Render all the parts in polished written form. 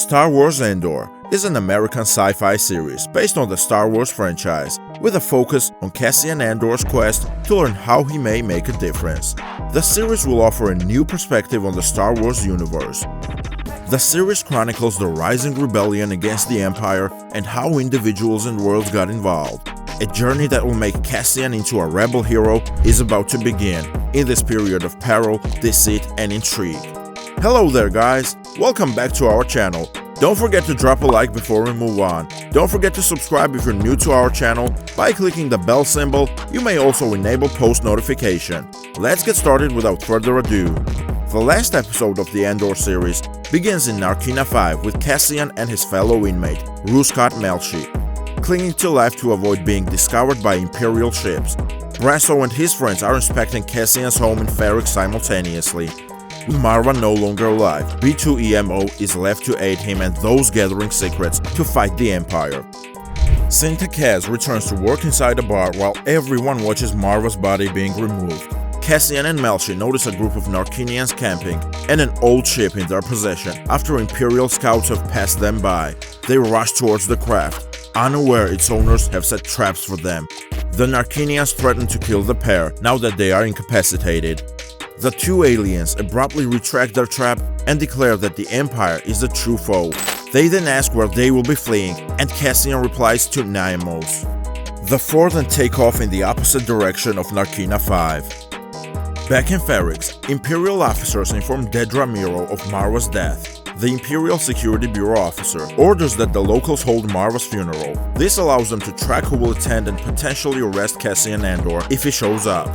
Star Wars Andor is an American sci-fi series based on the Star Wars franchise, with a focus on Cassian Andor's quest to learn how he may make a difference. The series will offer a new perspective on the Star Wars universe. The series chronicles the rising rebellion against the Empire and how individuals and worlds got involved. A journey that will make Cassian into a rebel hero is about to begin in this period of peril, deceit, and intrigue. Hello there guys, welcome back to our channel. Don't forget to drop a like before we move on. Don't forget to subscribe if you're new to our channel by clicking the bell symbol. You may also enable post notification. Let's get started without further ado. The last episode of the Andor series begins in Narkina 5 with Cassian and his fellow inmate, Ruskat Melshi, clinging to life to avoid being discovered by Imperial ships. Brasso and his friends are inspecting Cassian's home in Ferrix simultaneously. With Marva no longer alive, B2EMO is left to aid him and those gathering secrets to fight the Empire. Cinta Kaz returns to work inside a bar while everyone watches Marva's body being removed. Cassian and Melshi notice a group of Narkinians camping and an old ship in their possession. After Imperial scouts have passed them by, they rush towards the craft, unaware its owners have set traps for them. The Narkinians threaten to kill the pair now that they are incapacitated. The two aliens abruptly retract their trap and declare that the Empire is the true foe. They then ask where they will be fleeing, and Cassian replies to Naimos. The four then take off in the opposite direction of Narkina 5. Back in Ferrix, Imperial officers inform Dedra Miro of Marva's death. The Imperial Security Bureau officer orders that the locals hold Marva's funeral. This allows them to track who will attend and potentially arrest Cassian Andor if he shows up.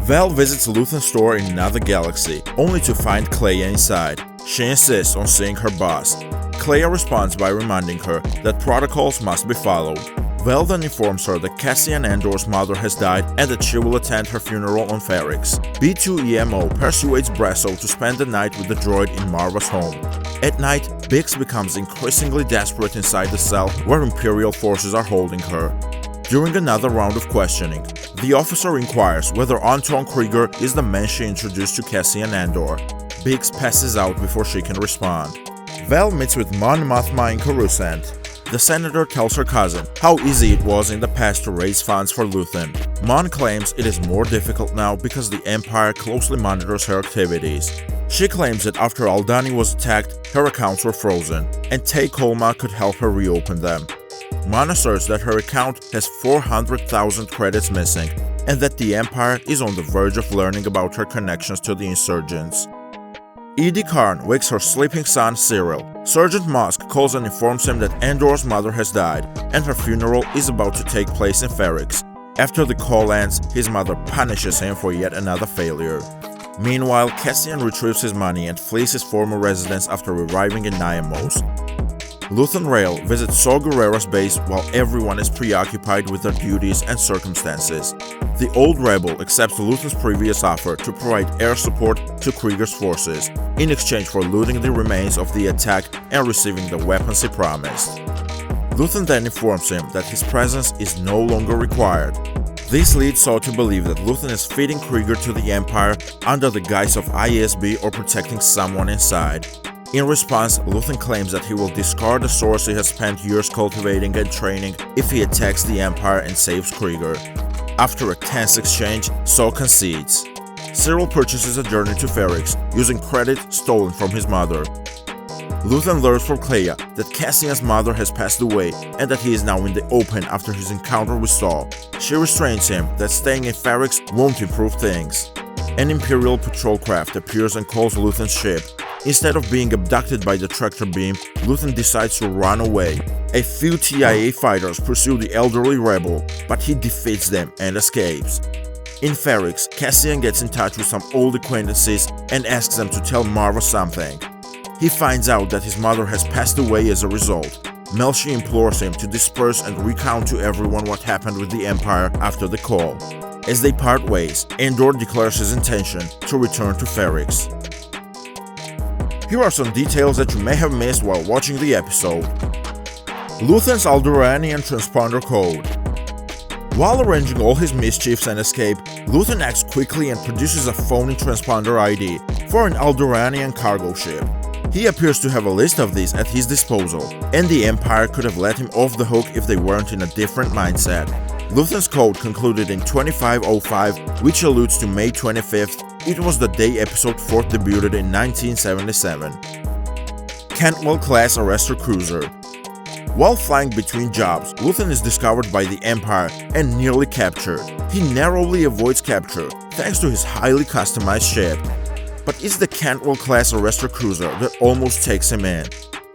Val visits Luthen's store in another galaxy, only to find Kleya inside. She insists on seeing her boss. Kleya responds by reminding her that protocols must be followed. Val then informs her that Cassian Andor's mother has died and that she will attend her funeral on Ferrix. B2EMO persuades Brasso to spend the night with the droid in Marva's home. At night, Bix becomes increasingly desperate inside the cell where Imperial forces are holding her. During another round of questioning, the officer inquires whether Anton Krieger is the man she introduced to Cassian Andor. Bix passes out before she can respond. Val meets with Mon Mothma in Coruscant. The senator tells her cousin how easy it was in the past to raise funds for Luthen. Mon claims it is more difficult now because the Empire closely monitors her activities. She claims that after Aldhani was attacked, her accounts were frozen, and Tay Kolma could help her reopen them. Mon asserts that her account has 400,000 credits missing, and that the Empire is on the verge of learning about her connections to the insurgents. Edie Karn wakes her sleeping son Cyril. Sergeant Mosk calls and informs him that Andor's mother has died, and her funeral is about to take place in Ferrix. After the call ends, his mother punishes him for yet another failure. Meanwhile, Cassian retrieves his money and flees his former residence after arriving in Naimos. Luthen Rael visits Saw Gerrera's base while everyone is preoccupied with their duties and circumstances. The old rebel accepts Luthen's previous offer to provide air support to Krieger's forces, in exchange for looting the remains of the attack and receiving the weapons he promised. Luthen then informs him that his presence is no longer required. This leads Saw to believe that Luthen is feeding Krieger to the Empire under the guise of ISB or protecting someone inside. In response, Luthen claims that he will discard the source he has spent years cultivating and training if he attacks the Empire and saves Krieger. After a tense exchange, Saw concedes. Cyril purchases a journey to Ferrix using credit stolen from his mother. Luthen learns from Kleya that Cassian's mother has passed away and that he is now in the open after his encounter with Saw. She restrains him that staying in Ferrix won't improve things. An Imperial patrol craft appears and calls Luthen's ship. Instead of being abducted by the tractor beam, Luthen decides to run away. A few TIA fighters pursue the elderly rebel, but he defeats them and escapes. In Ferrix, Cassian gets in touch with some old acquaintances and asks them to tell Marva something. He finds out that his mother has passed away as a result. Melshi implores him to disperse and recount to everyone what happened with the Empire after the call. As they part ways, Andor declares his intention to return to Ferrix. Here are some details that you may have missed while watching the episode. Luthen's Alderaanian transponder code. While arranging all his mischiefs and escape, Luthen acts quickly and produces a phony transponder ID for an Alderaanian cargo ship. He appears to have a list of these at his disposal, and the Empire could have let him off the hook if they weren't in a different mindset. Luthen's code concluded in 2505, which alludes to May 25th. It was the day Episode 4 debuted in 1977. Cantwell-class arrestor cruiser. While flying between jobs, Luthen is discovered by the Empire and nearly captured. He narrowly avoids capture thanks to his highly customized ship. But it's the Cantwell-class arrestor cruiser that almost takes him in.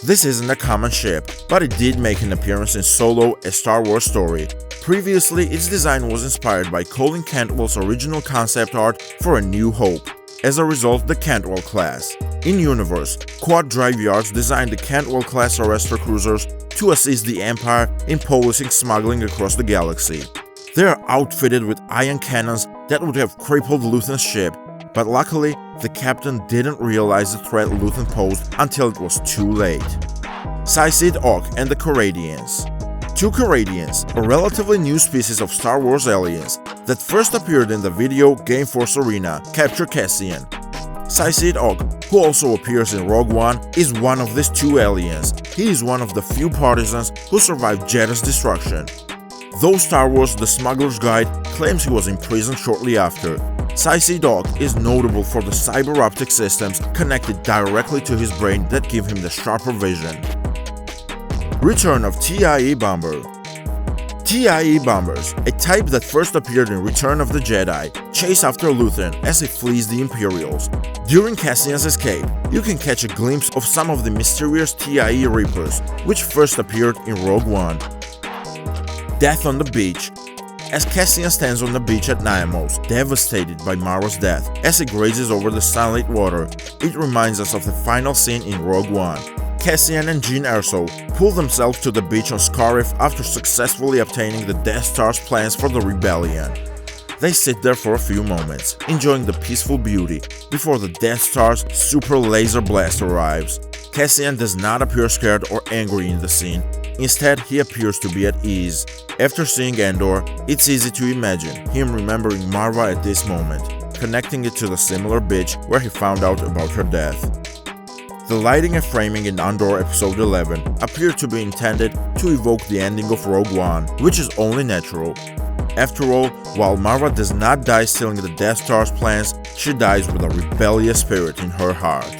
This isn't a common ship, but it did make an appearance in Solo, a Star Wars story. Previously, its design was inspired by Colin Cantwell's original concept art for A New Hope. As a result, the Cantwell class. In-universe, Quad Drive Yards designed the Cantwell-class arrestor cruisers to assist the Empire in policing smuggling across the galaxy. They are outfitted with ion cannons that would have crippled Luthen's ship, but luckily, the captain didn't realize the threat Luthen posed until it was too late. Sycid Ock and the Corradians. Two Corradians, a relatively new species of Star Wars aliens that first appeared in the video game Force Arena, capture Cassian. Sycid Ock, who also appears in Rogue One, is one of these two aliens. He is one of the few partisans who survived Jedha's destruction. Though Star Wars The Smuggler's Guide claims he was imprisoned shortly after, Sycid Ock is notable for the cyber optic systems connected directly to his brain that give him the sharper vision. Return of TIE Bomber. TIE Bombers, a type that first appeared in Return of the Jedi, chase after Luthen as he flees the Imperials. During Cassian's escape, you can catch a glimpse of some of the mysterious TIE Reapers, which first appeared in Rogue One. Death on the Beach. As Cassian stands on the beach at Niamos, devastated by Mara's death, as he grazes over the sunlit water, it reminds us of the final scene in Rogue One. Cassian and Jyn Erso pull themselves to the beach on Scarif after successfully obtaining the Death Star's plans for the rebellion. They sit there for a few moments, enjoying the peaceful beauty, before the Death Star's super laser blast arrives. Cassian does not appear scared or angry in the scene. Instead, he appears to be at ease. After seeing Andor, it's easy to imagine him remembering Marva at this moment, connecting it to the similar beach where he found out about her death. The lighting and framing in Andor Episode 11 appear to be intended to evoke the ending of Rogue One, which is only natural. After all, while Marva does not die stealing the Death Star's plans, she dies with a rebellious spirit in her heart.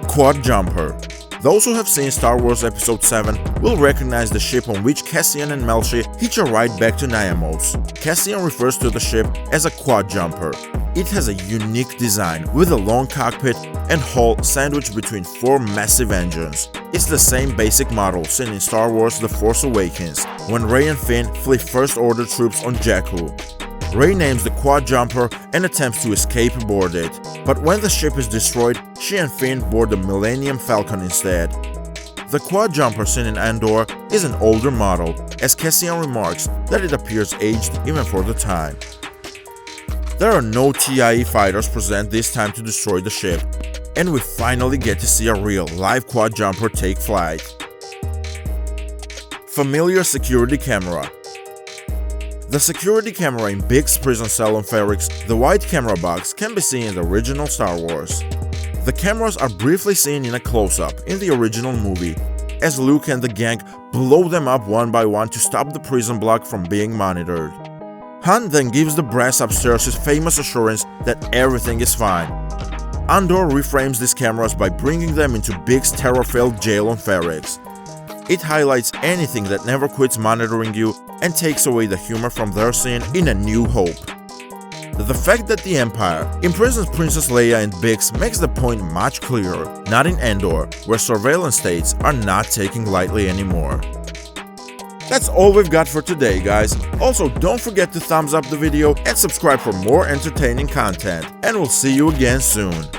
Quad Jumper. Those who have seen Star Wars Episode 7 will recognize the ship on which Cassian and Melshi hitch a ride back to Niamos. Cassian refers to the ship as a quad jumper. It has a unique design with a long cockpit and hull sandwiched between four massive engines. It's the same basic model seen in Star Wars The Force Awakens, when Rey and Finn flee First Order troops on Jakku. Rey names the quad jumper and attempts to escape aboard it, but when the ship is destroyed, she and Finn board the Millennium Falcon instead. The quad jumper seen in Andor is an older model, as Cassian remarks that it appears aged even for the time. There are no TIE fighters present this time to destroy the ship, and we finally get to see a real live quad jumper take flight. Familiar security camera. The security camera in Biggs prison cell on Ferrix, the white camera box, can be seen in the original Star Wars. The cameras are briefly seen in a close-up in the original movie, as Luke and the gang blow them up one by one to stop the prison block from being monitored. Han then gives the brass upstairs his famous assurance that everything is fine. Andor reframes these cameras by bringing them into Biggs' terror-filled jail on Ferrix. It highlights anything that never quits monitoring you and takes away the humor from their scene in A New Hope. The fact that the Empire imprisons Princess Leia and Biggs makes the point much clearer, not in Andor, where surveillance states are not taken lightly anymore. That's all we've got for today, guys. Also, don't forget to thumbs up the video and subscribe for more entertaining content, and we'll see you again soon.